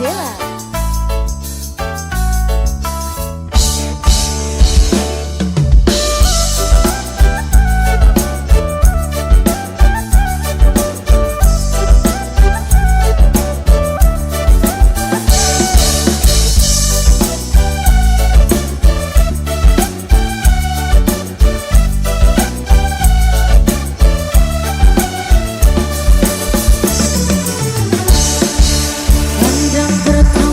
Bella. Pandang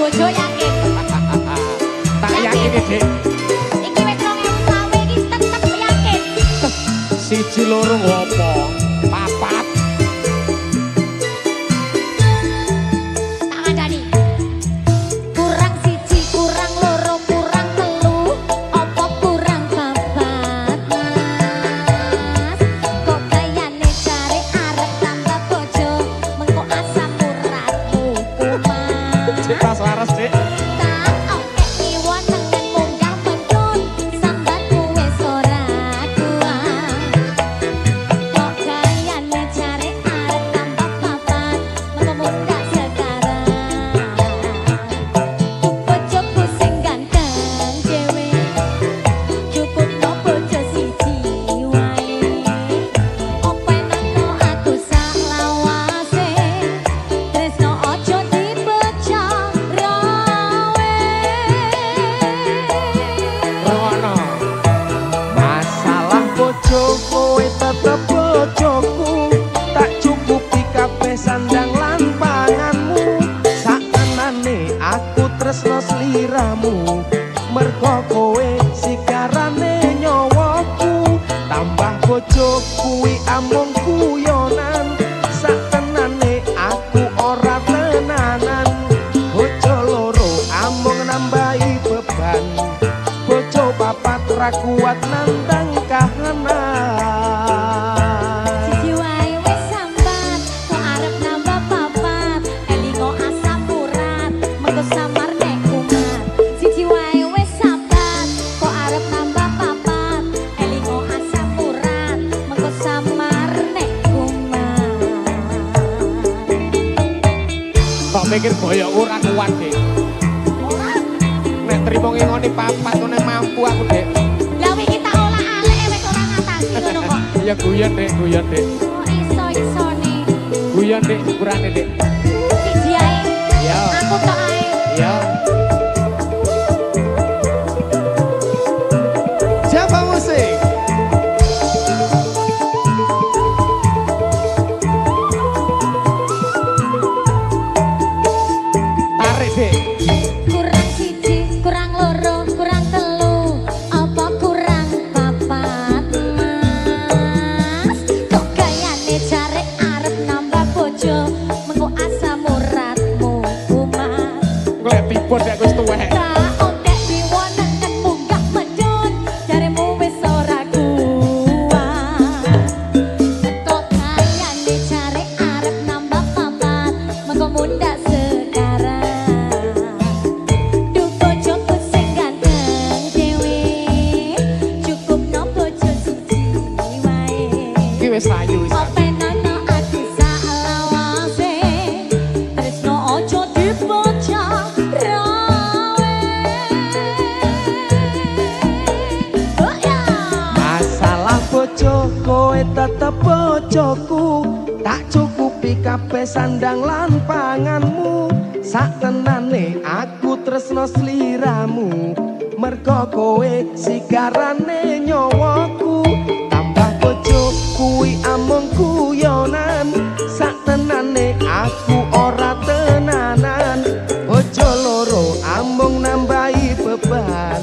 bojo yakin. Tak yakin iki. Iki wis 2020 iki tetep yakin. Siji loro opo? Papat. Tak kandhani. Kurang siji, kurang loro, kurang telu, opo kurang papat, Mas? Kok kayane jare arep tambah bojo, mengko asam uratmu kumat. Cek tas laras, Dik. Tak oke iwon nengen munggah mengkon, sambatmu wis ora kuat. Kok kayane jare arep tambah papat, mengko munggah sekarang. Bojoku sing ganteng dhewe, cukupno bojo siji wae. Openano aku sak lawase, tresno ojo dibecah rawe. Rono. Masalah bojo kowe tetep bojoku. Tak cukupi kabeh sandang lan panganmu. Sakenane aku tresno sliramu. Mergo kowe sikarane nyawaku. Tambah bojo kuwi amung guyonan. Sakenane aku ora tenanan. Bojo loro amung nambahi beban. Bojo papat ra kuat nantang kahanan. Siji wae wis sambat, kok arep nambah papat, elingo asam urat, mengko samar nek kumat. Siji wae wis sambat, kok arep nambah papat, elingo asam urat, mengko samar nek kumat. Kok mikir boyok ora kuat, Dik. Nek trimo ngingoni papat ngene mampu aku, Dik. Lah wingi tak olah alek wis ora ngatasi ngono kok. Ya guyon, Dik, guyon, Dik. Oh iso-isone. Guyon, Dik, ukurane, Dik. Siji ae. Ya. Aku tok ae. Ya. Siapa musik? Tarik, Dik. Kurang siji, kurang loro, kurang telu, apa kurang papat, Mas? Kok kayane jare arep nambah bojo, mengko asam uratmu kumat. Golek tiba nek wis tuwek. Tak ontek diwonengen munggah medun, jaremu wis ora kuat. Kok kayane jare arep nambah papat, mengko mundak sekarang. Duh bojoku sing ganteng dhewe, cukupno bojo siji wae. Iki wis ayu wis. Openano aku sak lawase, tresno ojo dibocah rawe. Oh ya. Masalah bojo kowe tetep bojoku. Tak cukupi kabeh sandang lan panganmu. Sakenane aku tresno sliramu. Mergo kowe sikarane nyawaku. Tambah bojo kuwi amung guyonan. Satenane aku ora tenanan. Bojo loro amung nambahi beban.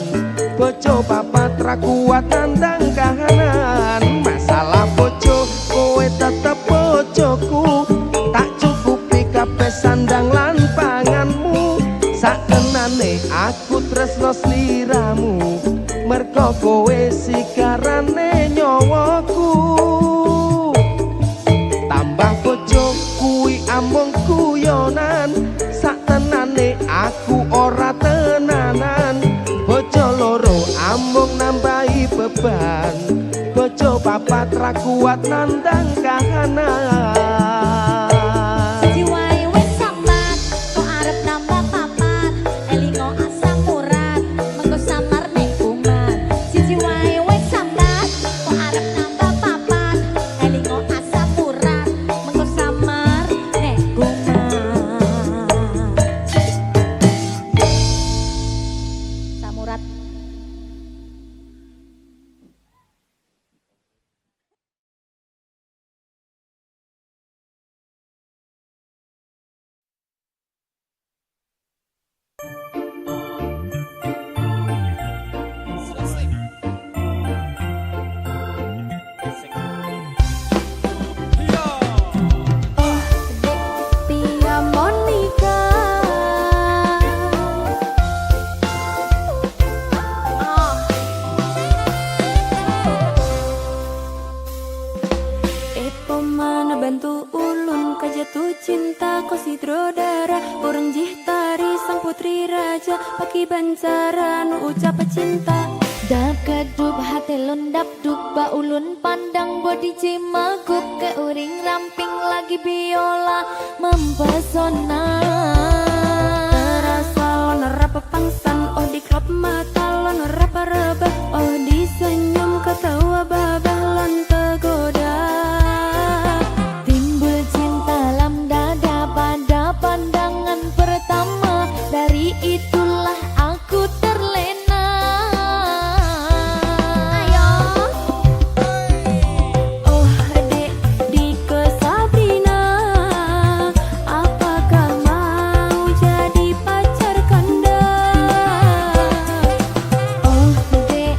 Bojo papat ra kuat nandang kahanan. Masalah bojo kowe tetep bojoku. Tak cukupi kabeh sandang lan panganmu. Sakenane aku tresno sliramu. Mergo kowe sikarane nyawaku. Tambah bojo kuwi amung guyonan. Satenane aku ora tenanan. Bojo loro amung nambahi beban. Bojo papat ra kuat nandang kahanan. kau sidrodara orang jihtari sang putri raja paki bancaran ucap cinta. Dap kedup hati lundap duk ba ulun pandang body cimagup ke uring ramping lagi biola mempesona. Terasa lon rapa pangsan oh di klop mata lon rapa rebah oh di senyum ketawa babah lon tergoda. Timbul cinta dalam dada pada pandangan pertama, dari itulah aku terlena. Ayo Oh dek di ke Sabrina, apakah mau jadi pacar kanda? oh dek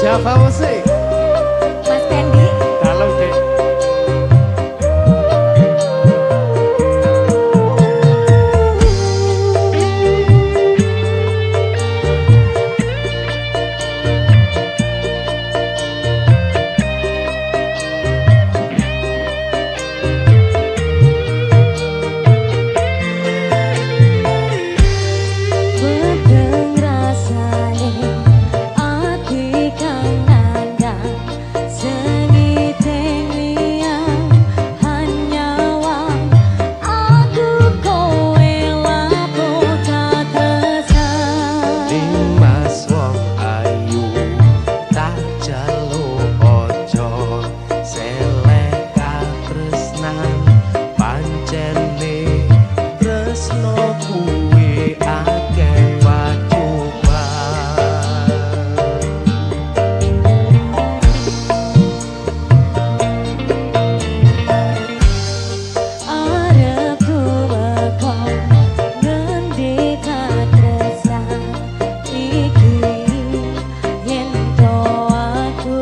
Java Musik. Mas Pendi. Dalam dek. Bedeng rasane ati kang nandang sengiteng liang hanyawang aku kowe lapo kakesan Dimas wong ayu tak jaluk ojo selek katresnan pancene tresno kuwi akeh pacoban arep tumeka ngendi katresnan iki yen to aku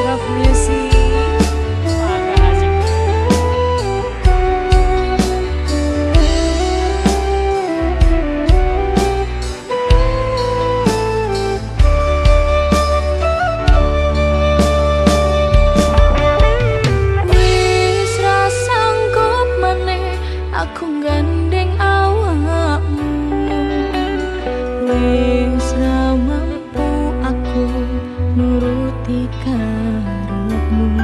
Love Music. Wis ra sanggup maneh aku gandeng awakmu. Wis ra mampu aku nuruti karepmu.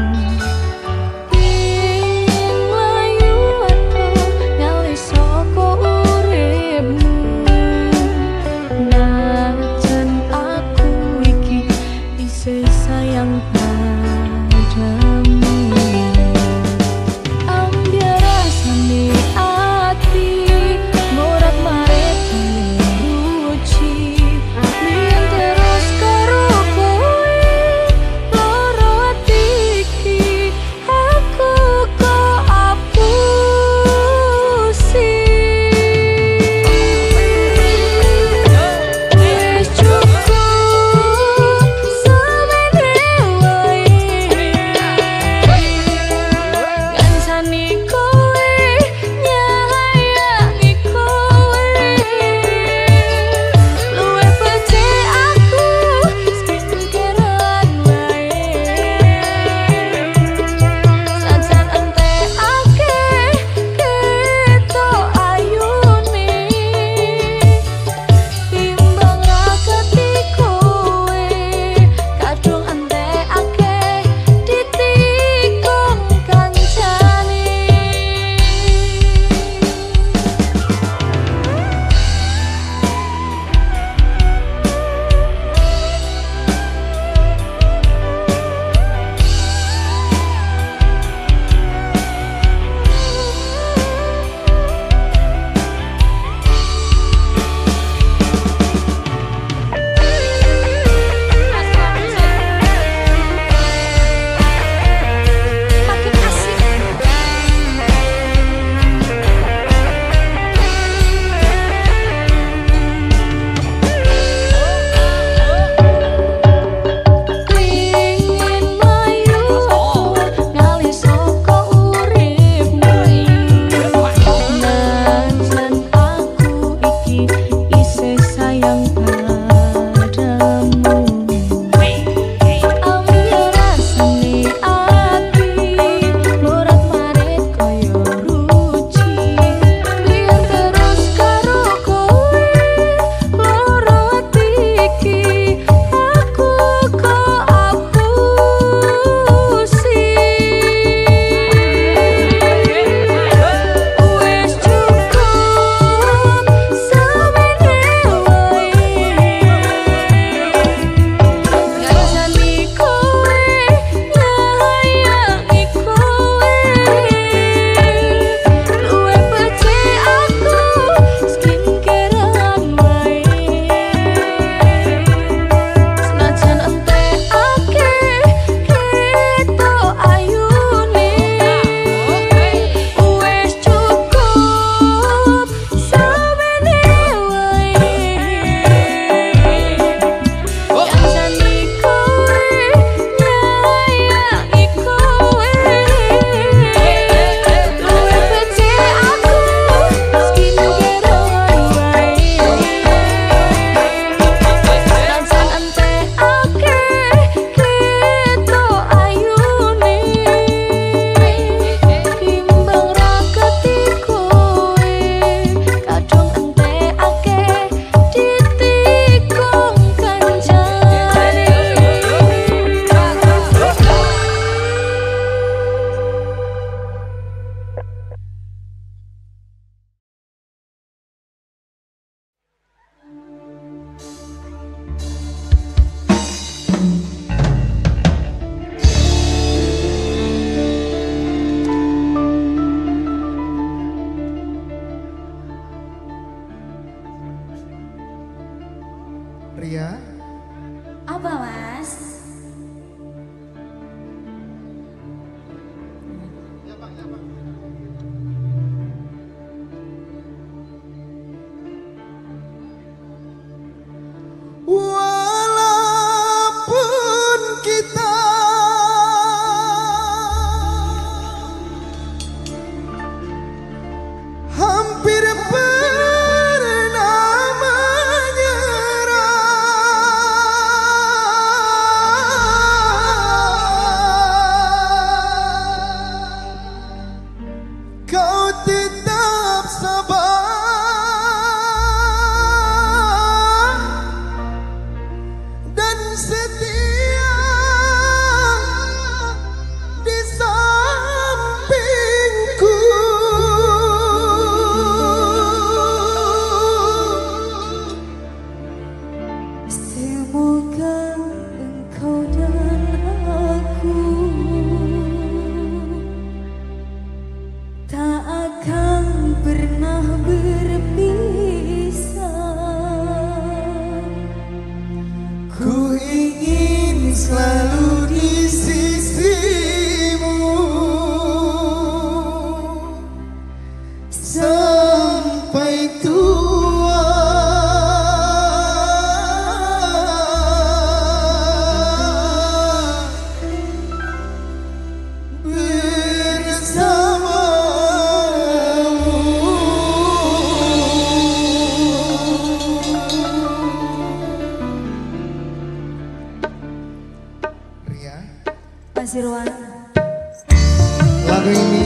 Lagu ini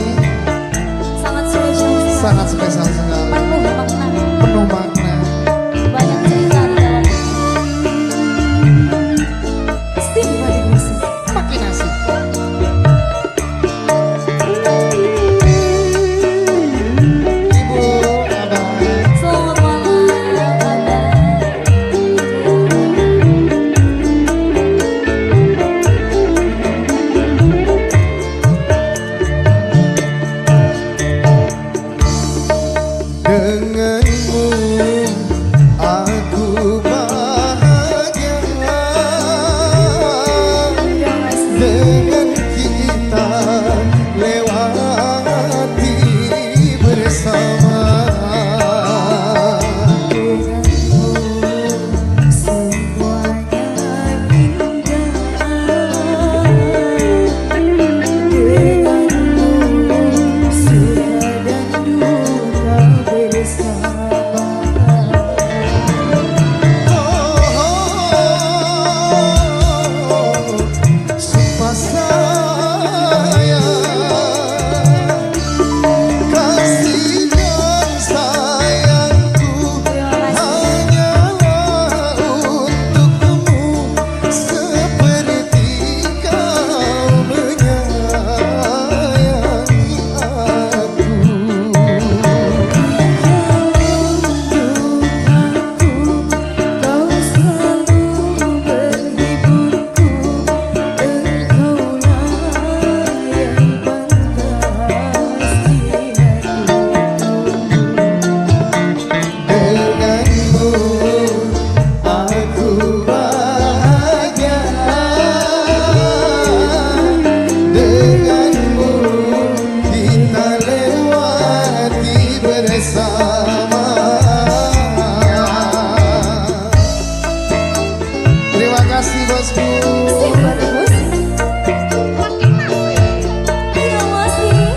sangat spesial sekali. sangat spesial sekali. Penuh makna. Penuh makna. Banyak cerita di dalamnya. Istimewa di musik. Makin asik. Ibu, abang. Selamat malam, Abang. Denganmu aku bahagia, dengan kita lewati bersama. Sumpah sayang, kasih dan sayangku hanyalah untukmu, seperti kau menyayangi aku. Kau selalu menghiburku, engkaulah yang pantas di Denganmu aku bahagia, denganmu kita lewati bersama. Terima kasih bosku. Istimewa di musik. Terima kasih.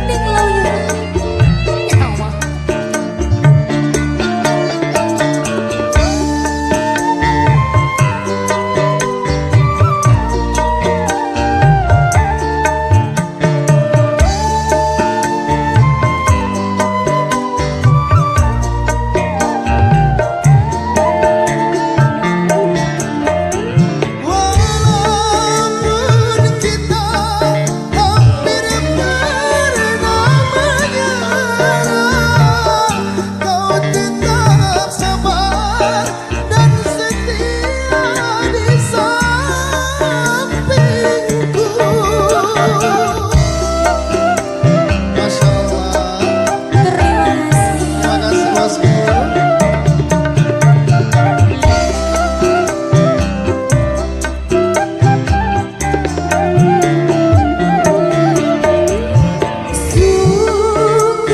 Ning Lawyer. Walaupun kita hampir pernah menyerah, kau tetap sabar dan setia di sampingku. Masya Allah. Terima kasih. Terima kasih bosku. Sungguh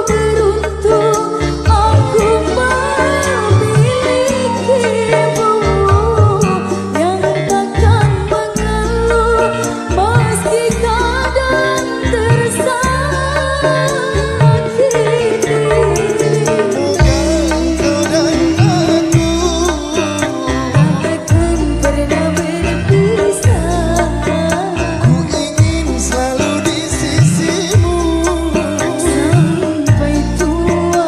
beruntung aku memilikimu, yang takkan mengeluh meski kadang tersakiti. Bukan kau dan aku Takkan pernah berpisah, ku ingin selalu di sisimu. sampai tua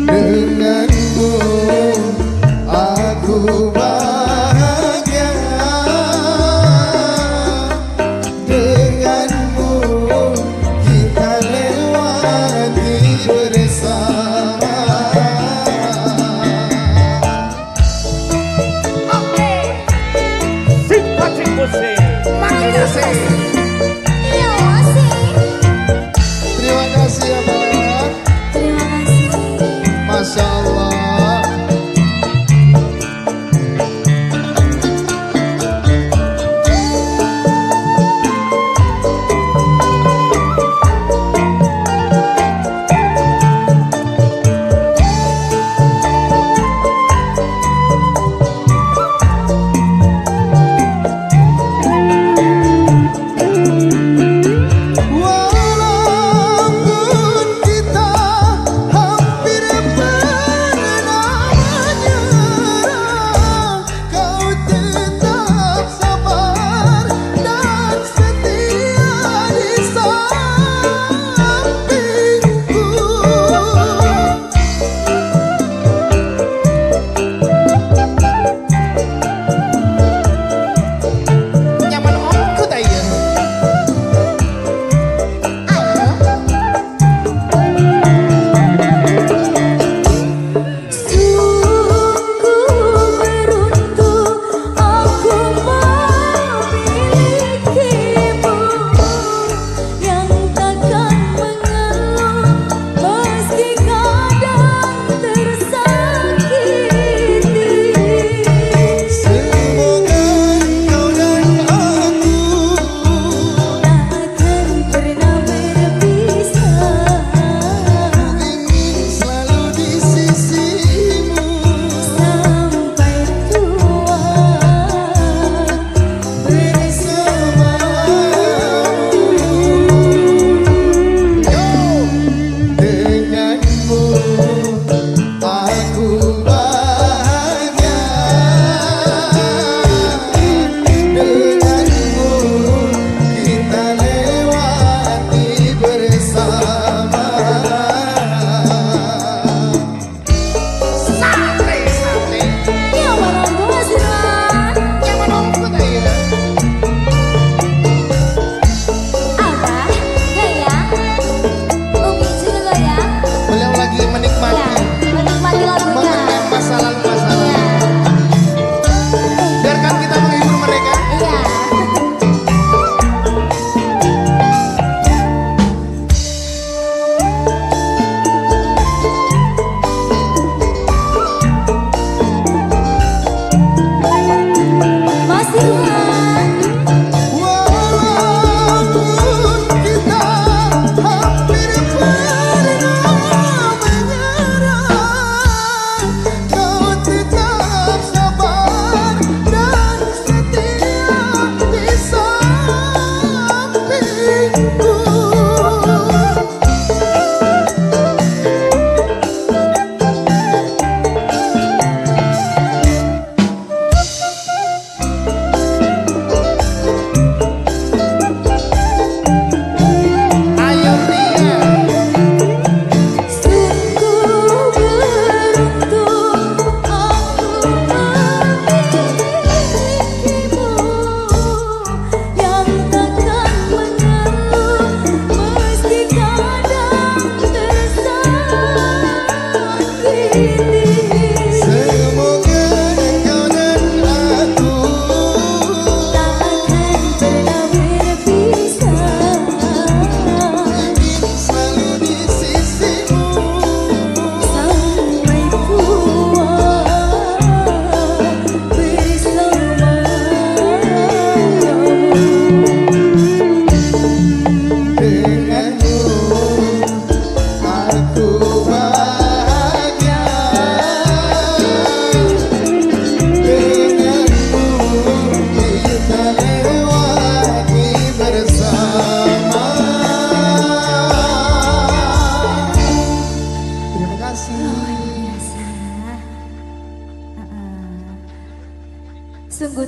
Denganmu aku bahagia, denganmu kita lewati bersama. Simpatik musik. Makin asik. Terima kasih. Terima kasih ya Bang. Terima kasih. Masya Allah.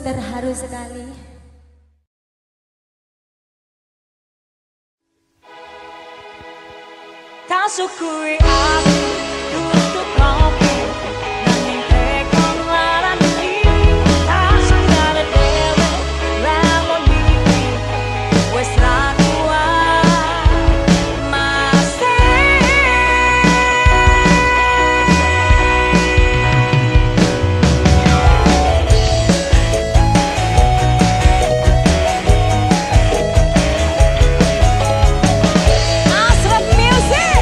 terharu sekali. Tak syukuri aku tutup kopi nanging tekon larang diri tak sangkane dewe lamun iki wis ra kuat masih Asrap Music.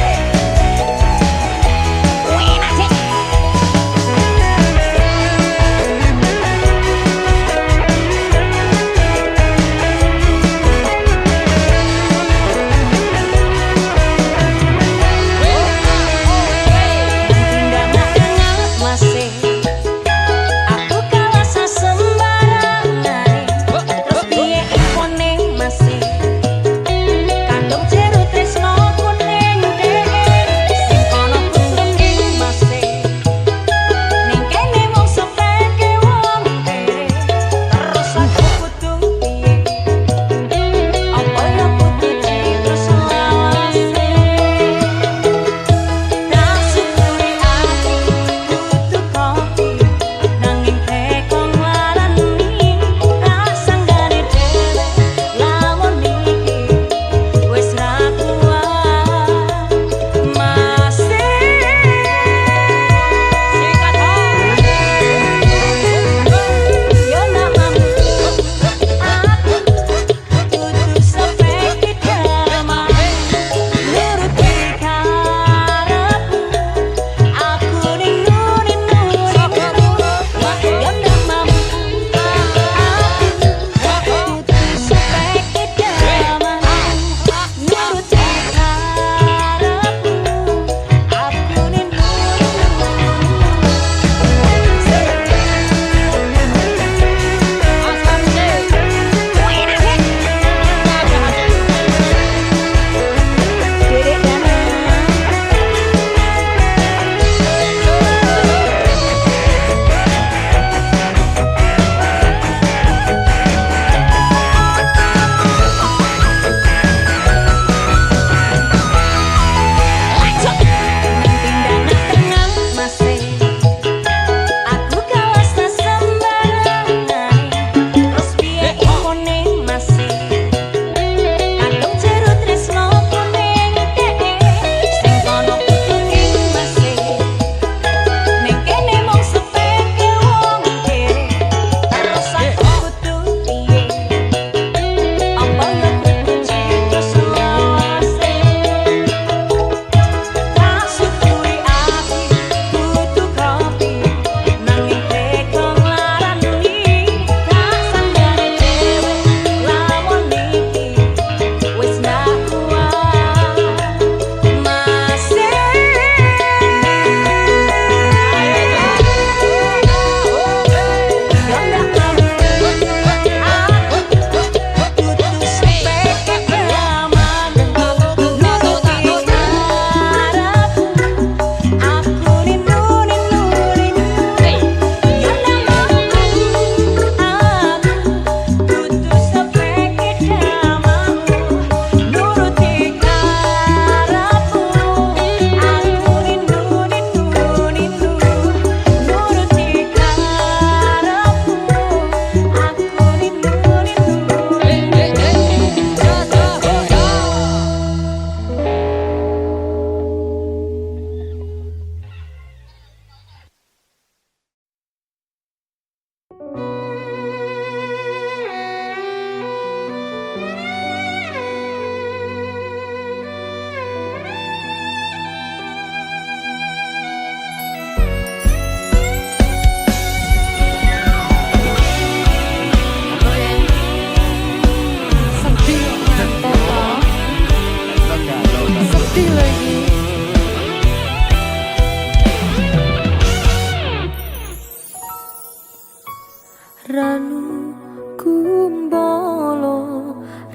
Ranu kumbolo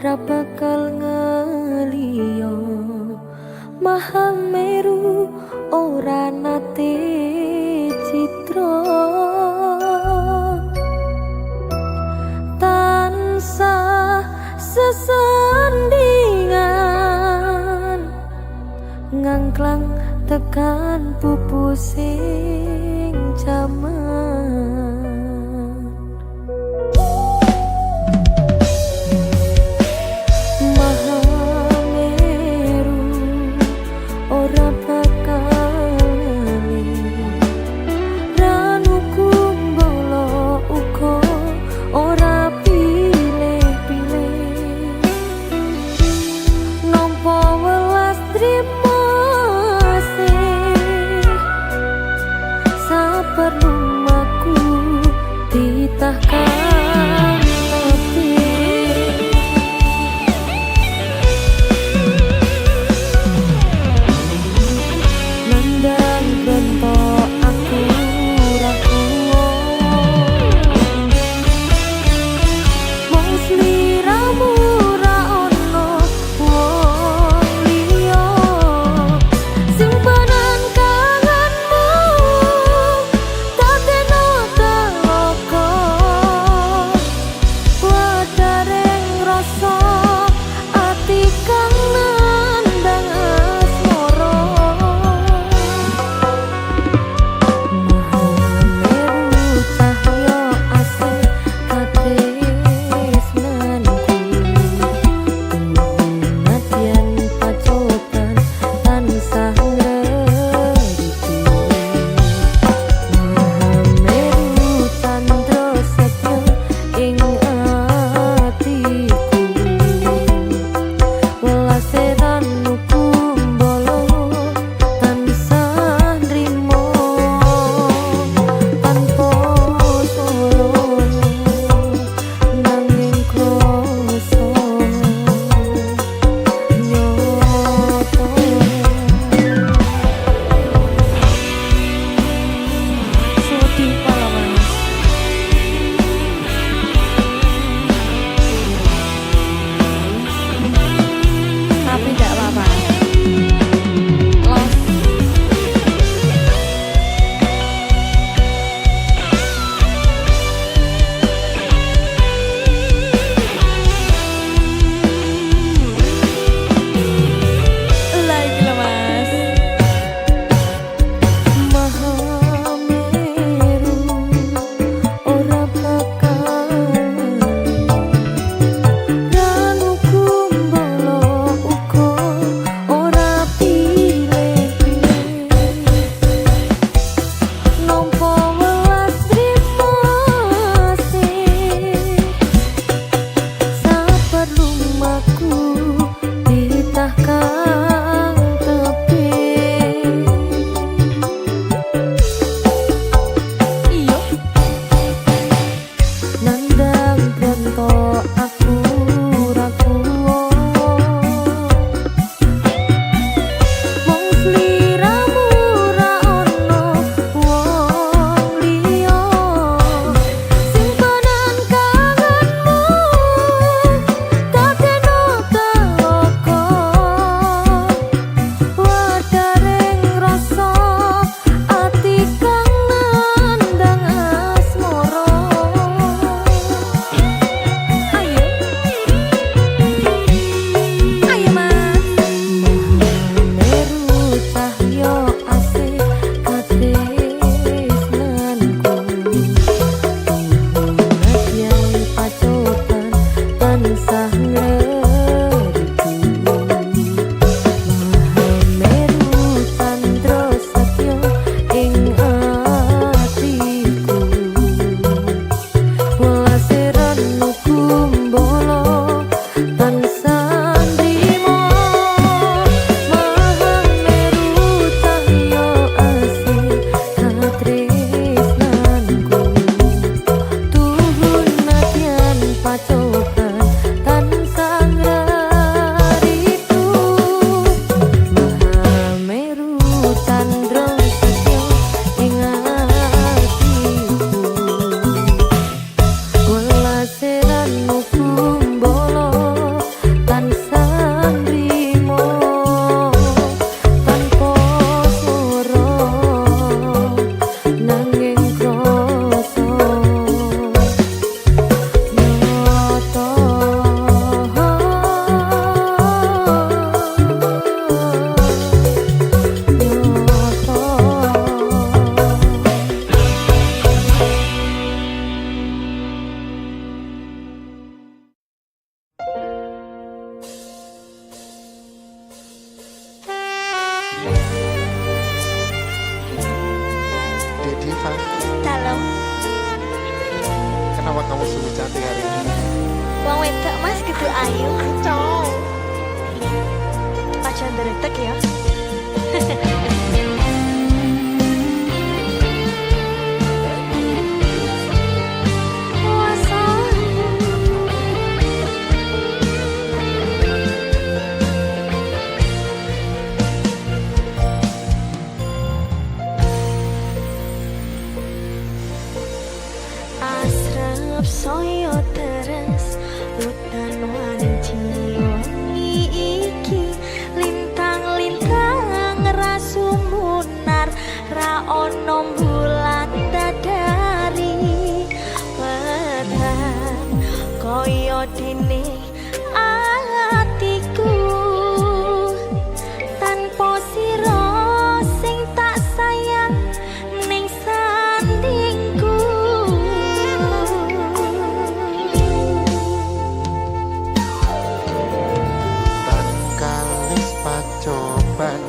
ra bakal ngeliyo Mahameru ora nate citra ngangklang tekan pupusing jaman. Mahameru ora bakal ranu kumbolo uga ora pilih-pilih nampa welas trimo sih saperlu Diva, Dalam. kenapa kamu sungguh cantik hari ini? Wong wedok Mas kudu ayu. Cong. Pacar deretek ya. Asrep soyo teres hutan wanci iki lintang-lintang rasumunar ra ono bulan dadari wetan koyo dene atiku tanpa sira sing tak sayang ning sandingku. Kalis pacoban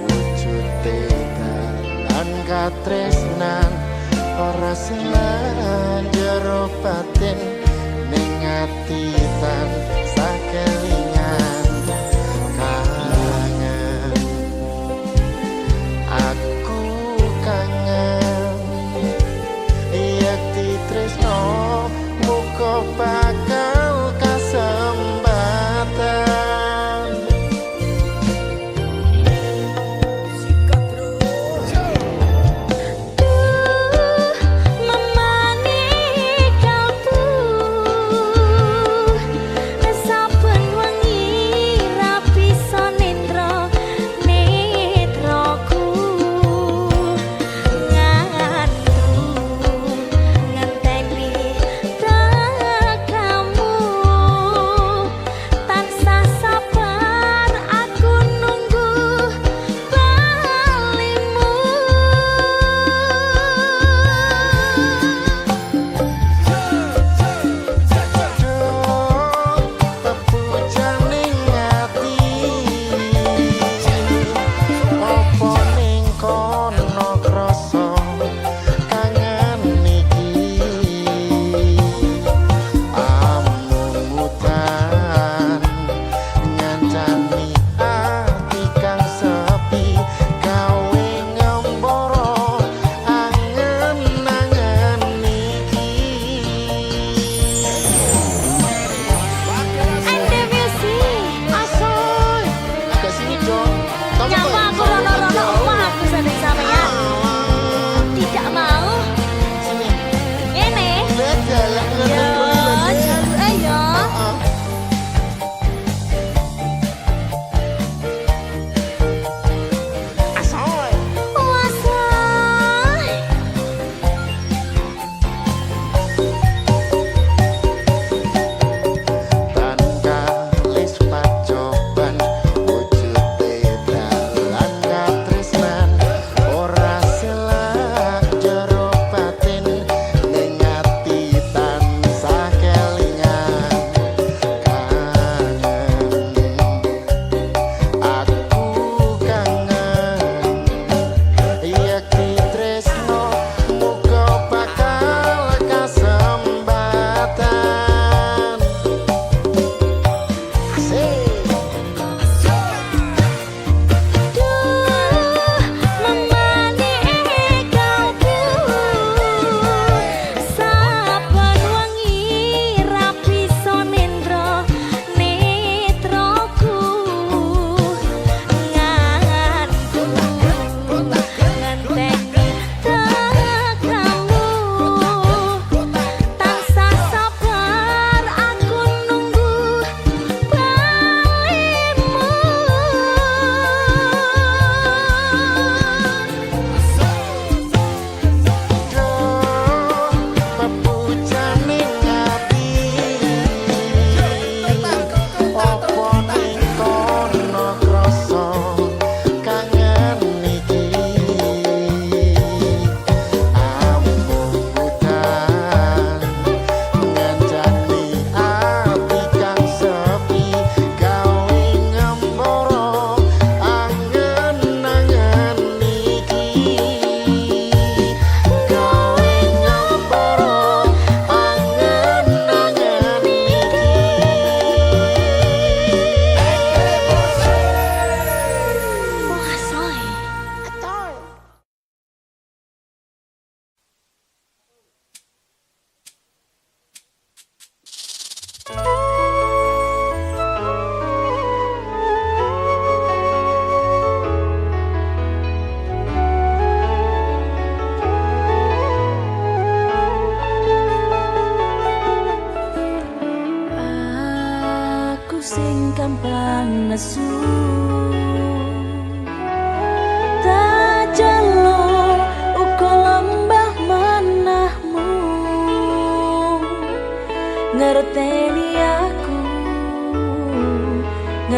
wujude dalan katresnan ora senang jero batin ning ati tan sakelingan kangen aku kangen yak ditresno muga bakal kasempatan. Saben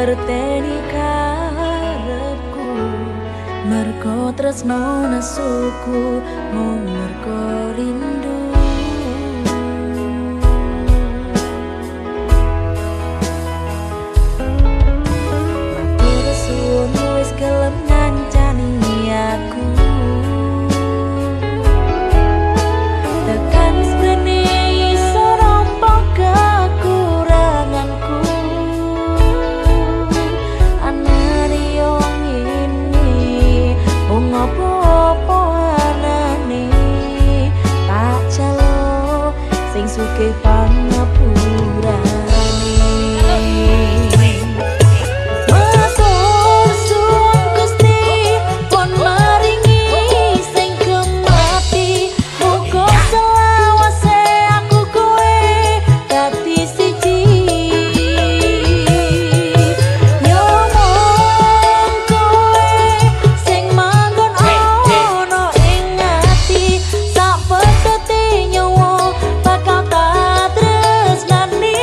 ngerteni karepku mergo tresno nesuku mung mergo rindu matur suwun wis gelem ngancani aku tekan sprene iso nampa kekuranganku anane yo ngene wong apa-apa anane tak jalo sing sugih pangapurane matur suwun Gusti pun maringi sing kemati muga selawase aku kowe dadi siji yo mong kowe sing manggon ana ing ati sak petete nyawa bakal tak tresnani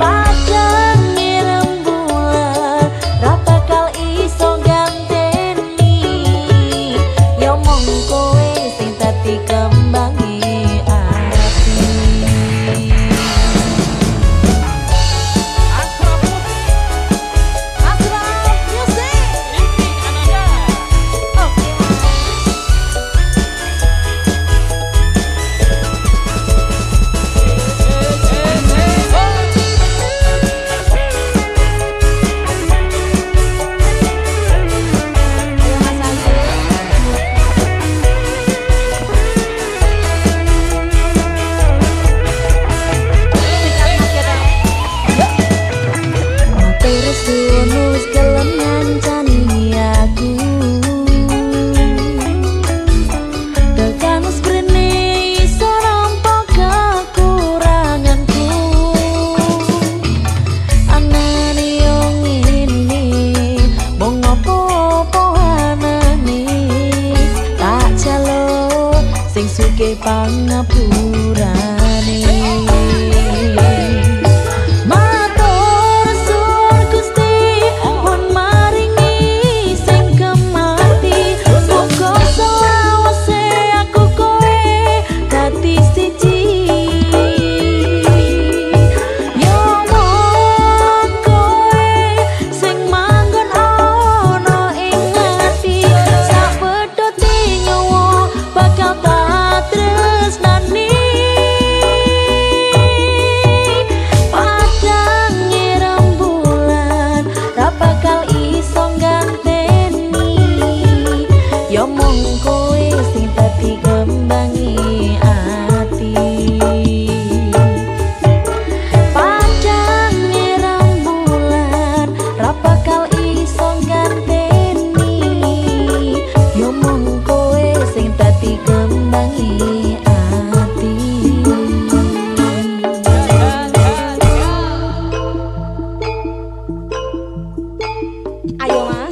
padang rembulan ra bakal iso ganteni yo mong kowe sing dadi kembangi ati matur suwun wis gelem ngancani aku tekan sprene iso nampa kekuranganku anane yo ngene mung apa-apa anane tak jalo sing sugih pangapurane matur suwun Gusti pun maringi sing kemati muga selawase aku kowe dadi siji yo mong kowe sing manggon ana ing ati sak pedhote nyawa bakal tak tresnani padang rembulan ra bakal iso ganteni yo mong kowe sing dadi kembangi ati padang rembulan ra bakal iso ganteni yo mong kowe sing dadi kembangi ati ayo mas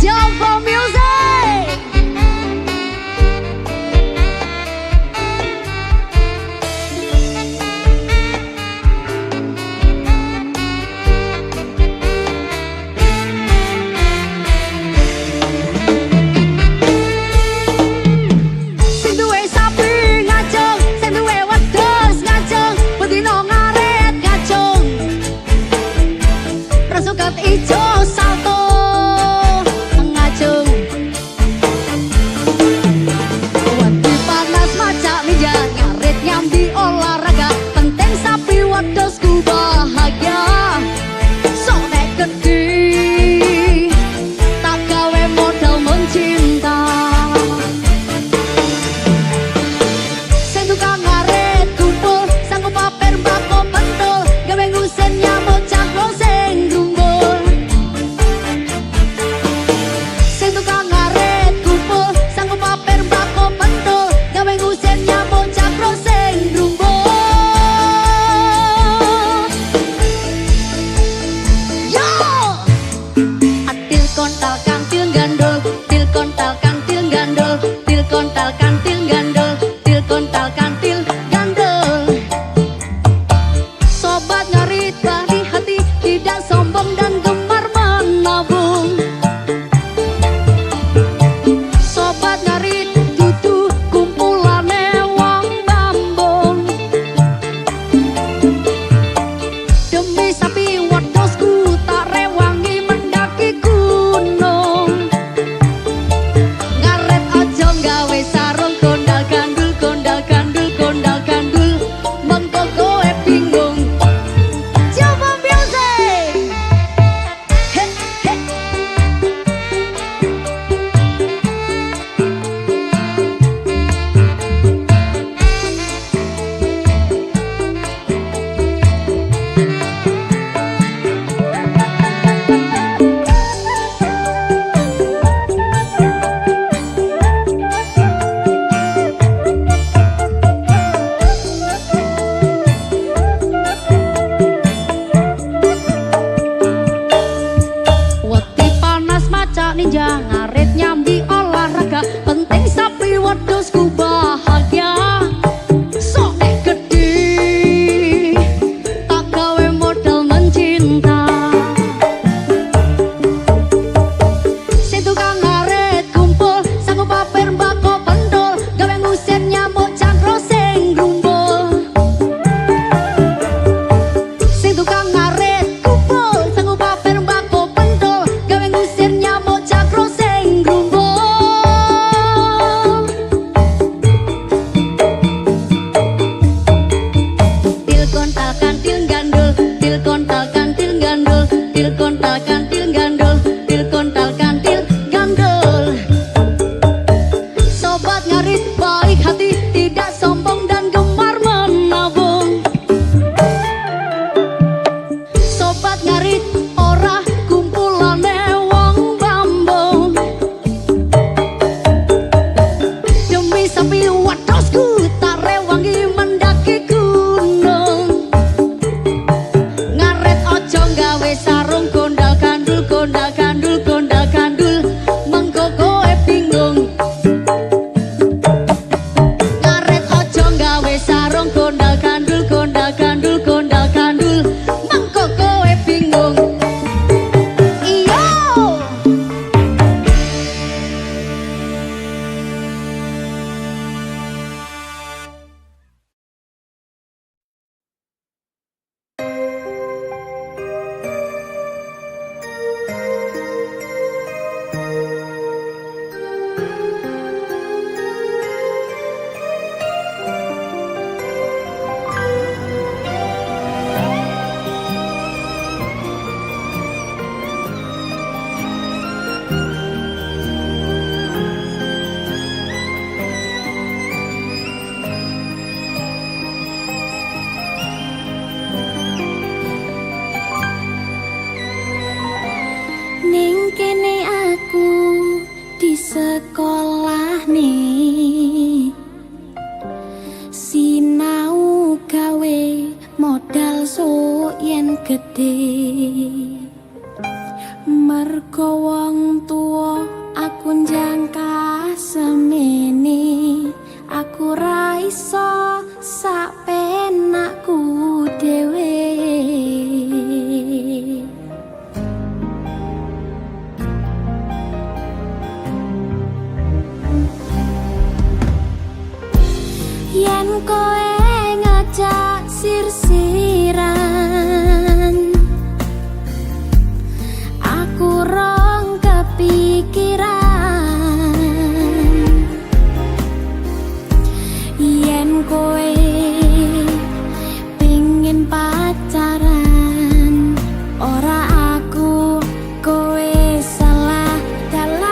Jump for music. Sing duwe sapi ngacung, sing duwe wedhus ngacung, bedino ngaret ngacung. Rasuket ijo salto ngacung. kontal kantil gandul, til kontal kantil gandul. Sobat ngarit baik hati, tidak sombong dan gemar menabung. Sobat ngarit ora kumpulane wong bambung. Demi sapi wadosku tare wangi mendaki gunung. Ngaret ojo gawe sarung gondal gandul, gondal gandul, gondal gandul, mengko kowe bingung. Ngaret ojo gawe sarung gondal gandul, gondal gandul, gondal gandul, mengko kowe bingung. Iyo. Ning kene aku di sekolah nih, sinau gawe modal so yen gede. Mergo wong tuwa aku njangka semene, aku ra iso sak penakku dhewe. Yen koe ngajak sir-siran, aku rong kepikiran. Yen koe pingin pacaran, ora aku koe salah dalan.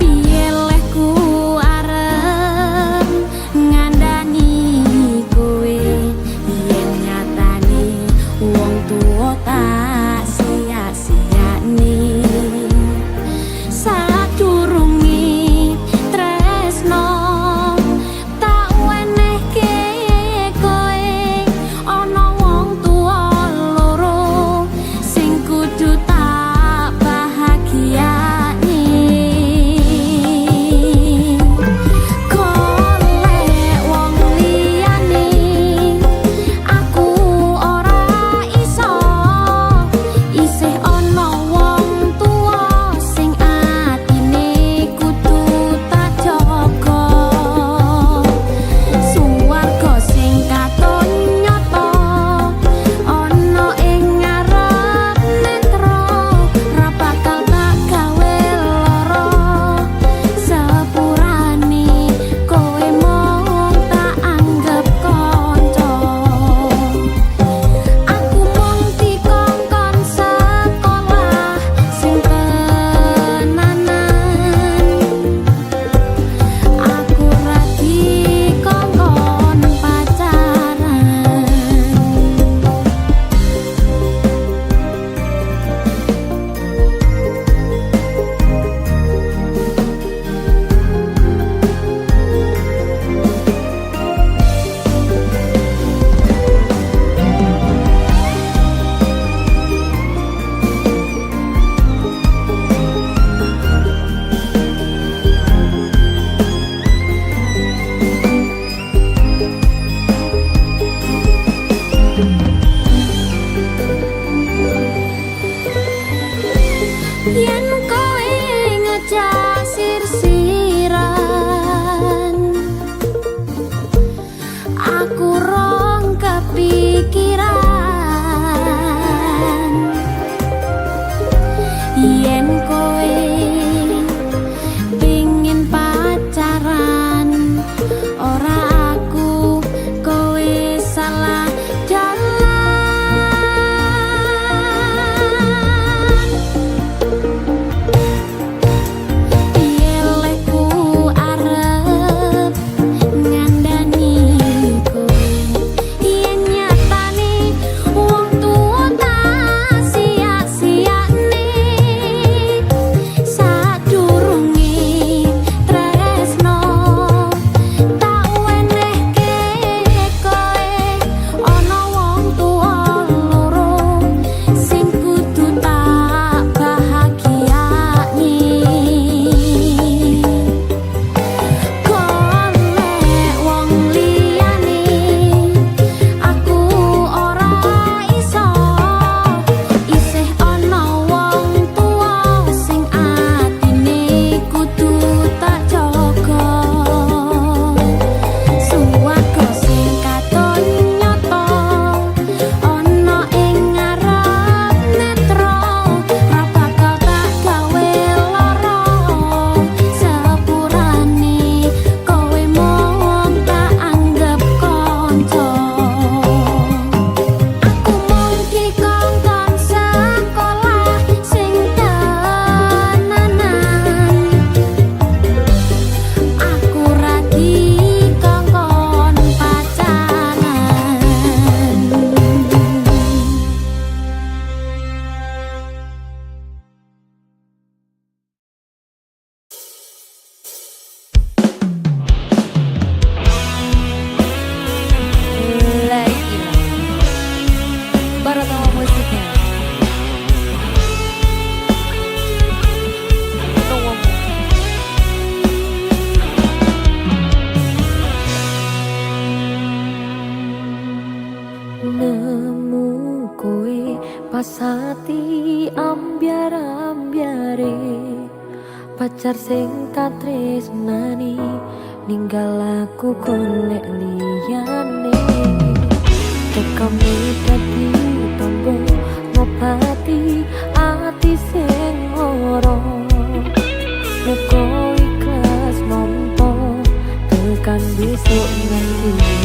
Piye pacar sing tak tresnani ninggal aku golek liyane tekane dadi tombo ngobati ati sing ora muga ikhlas nampa tekan besok nanti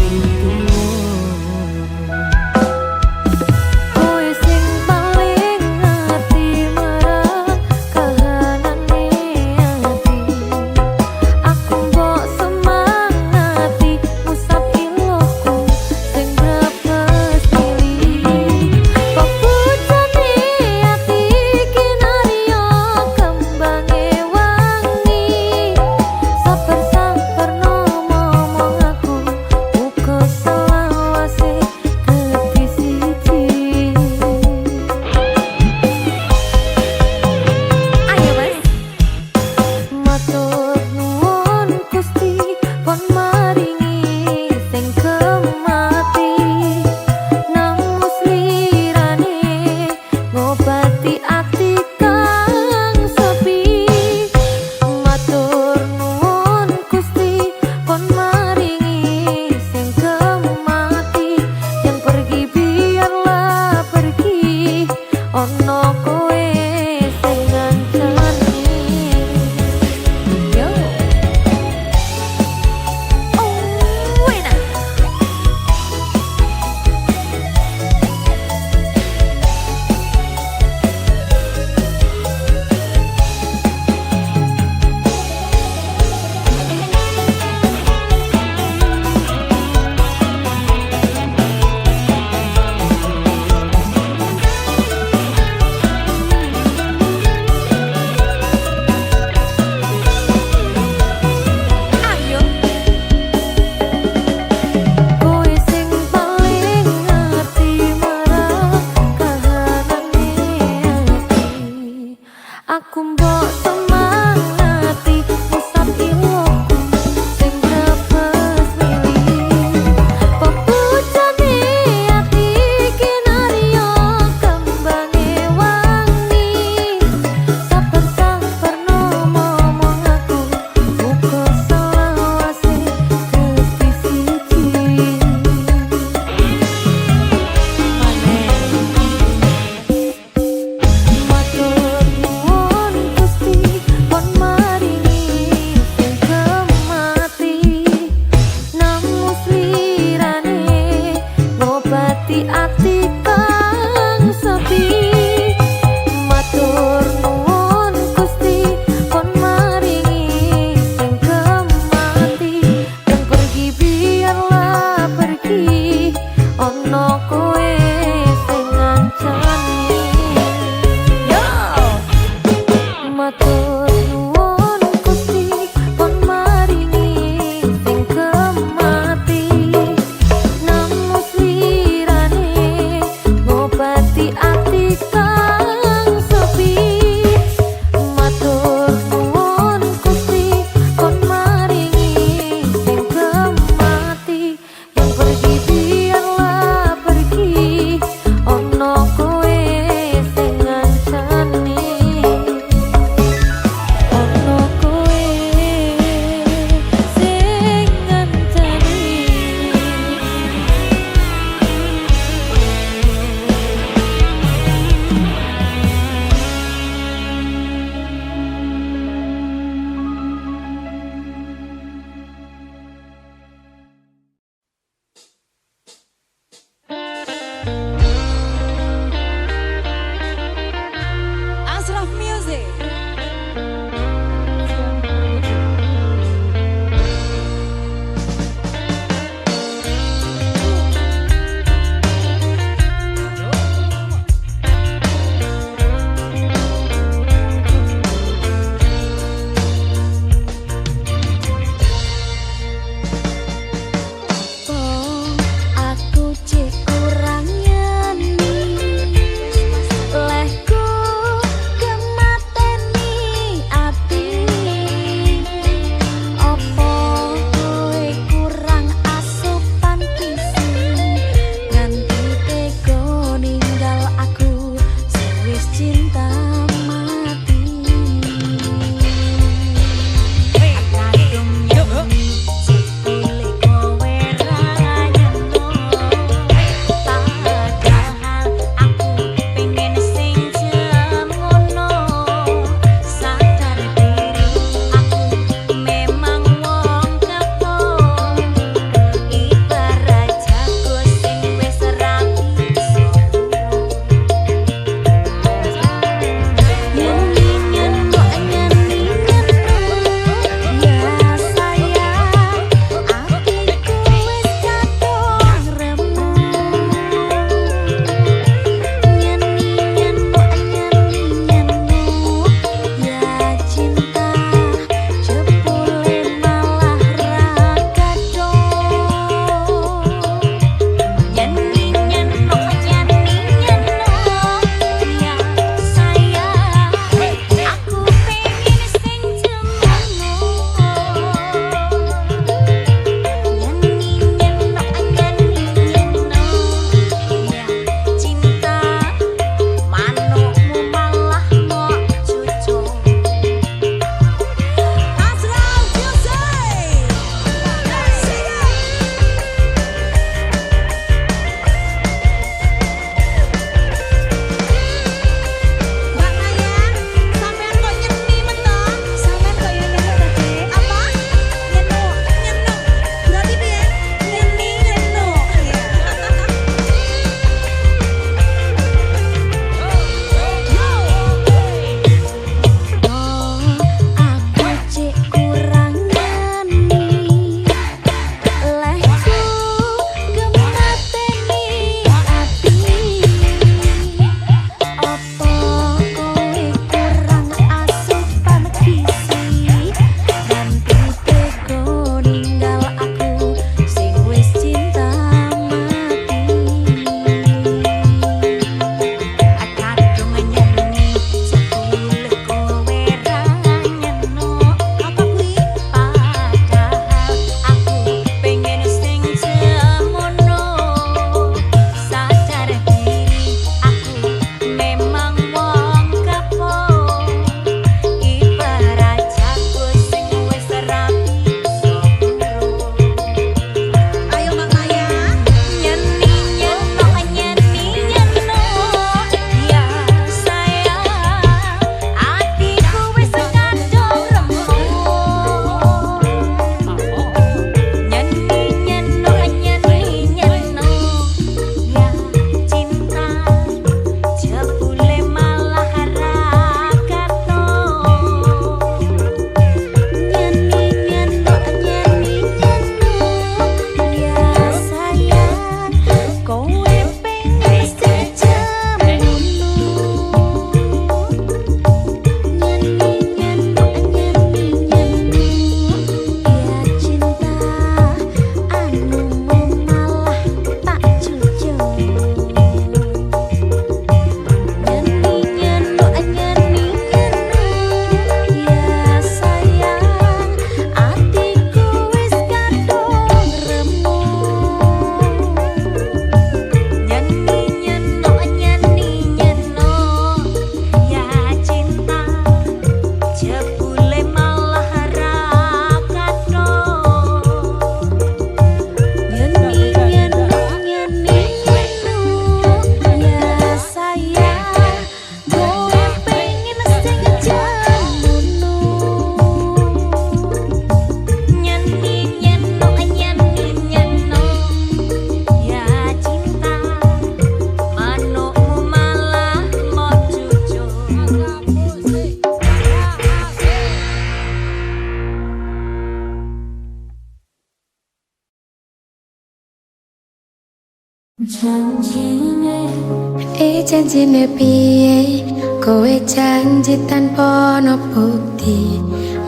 janjine piye kowe janji tanpa ono bukti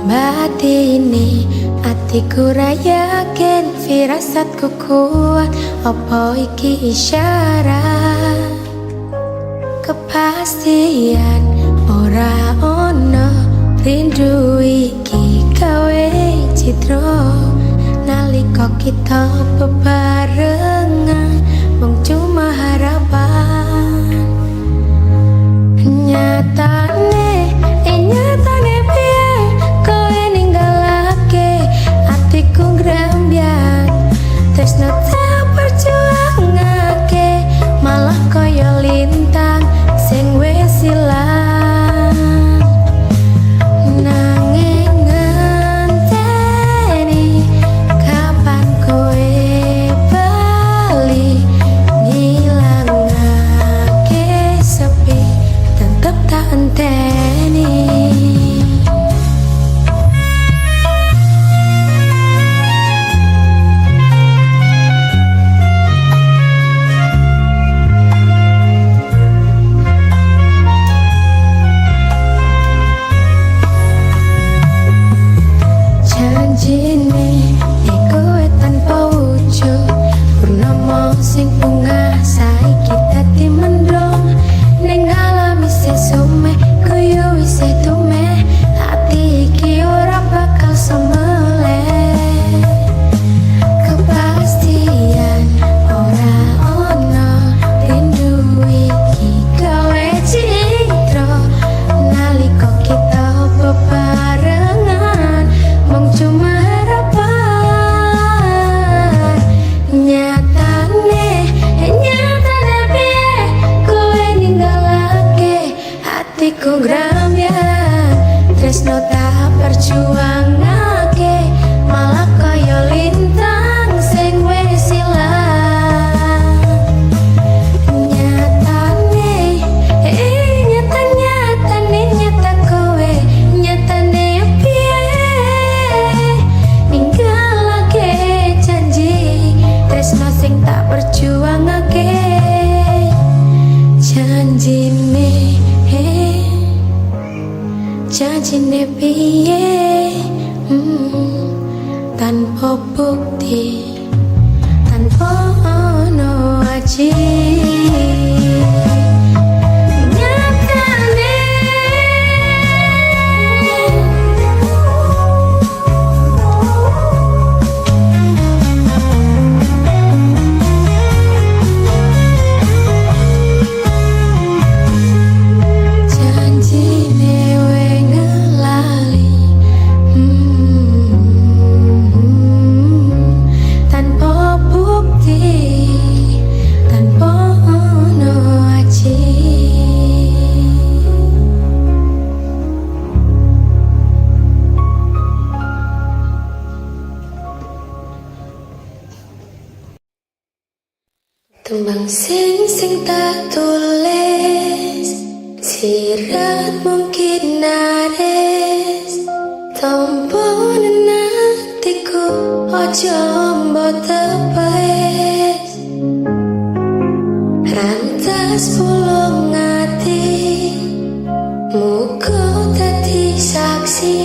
batine atiku ra yakin firasatku kuat apa iki isyarat kepastian ora ono rindu iki gawe citra nalika kita bebarengan mung cuma harapan nyatane piye kowe ninggalake atiku grembyang tresno tak perjuangake malah koyo lintang sing wis ilang nanging ngenteni kapan kowe bali ngilangake sepi tetep tak enteni. Janjine kowe tanpa wujud purnama sing bunga saiki dadi mendung ning alami sesume koyo wis tume ati iki ora bakal semeleh kepastian ora ono rindu iki gawe citra nalika kita bebarengan mung cuma harapan nyatane piye kowe ninggalake hatiku grembyang tresno tak perjuangake malah koyo lintang sing wis ilang nyatane nyata kowe nyatane piye ninggalake janji tresno sing tak perjuangake janjine piye tanpa bukti tanpa ono aji tembang sing tak tulis sirat mungkin nares tompo nenatiku ojo mbok tepes rantas pulung ati muga dadi saksi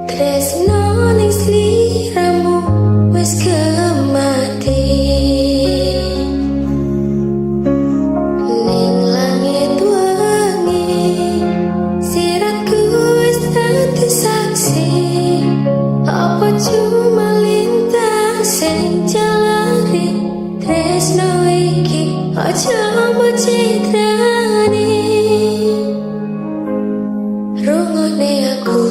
tresno ning sliramu wis gemati cuma lintang sing jalari tresno iki aja mbok citrani rungone aku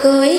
kowe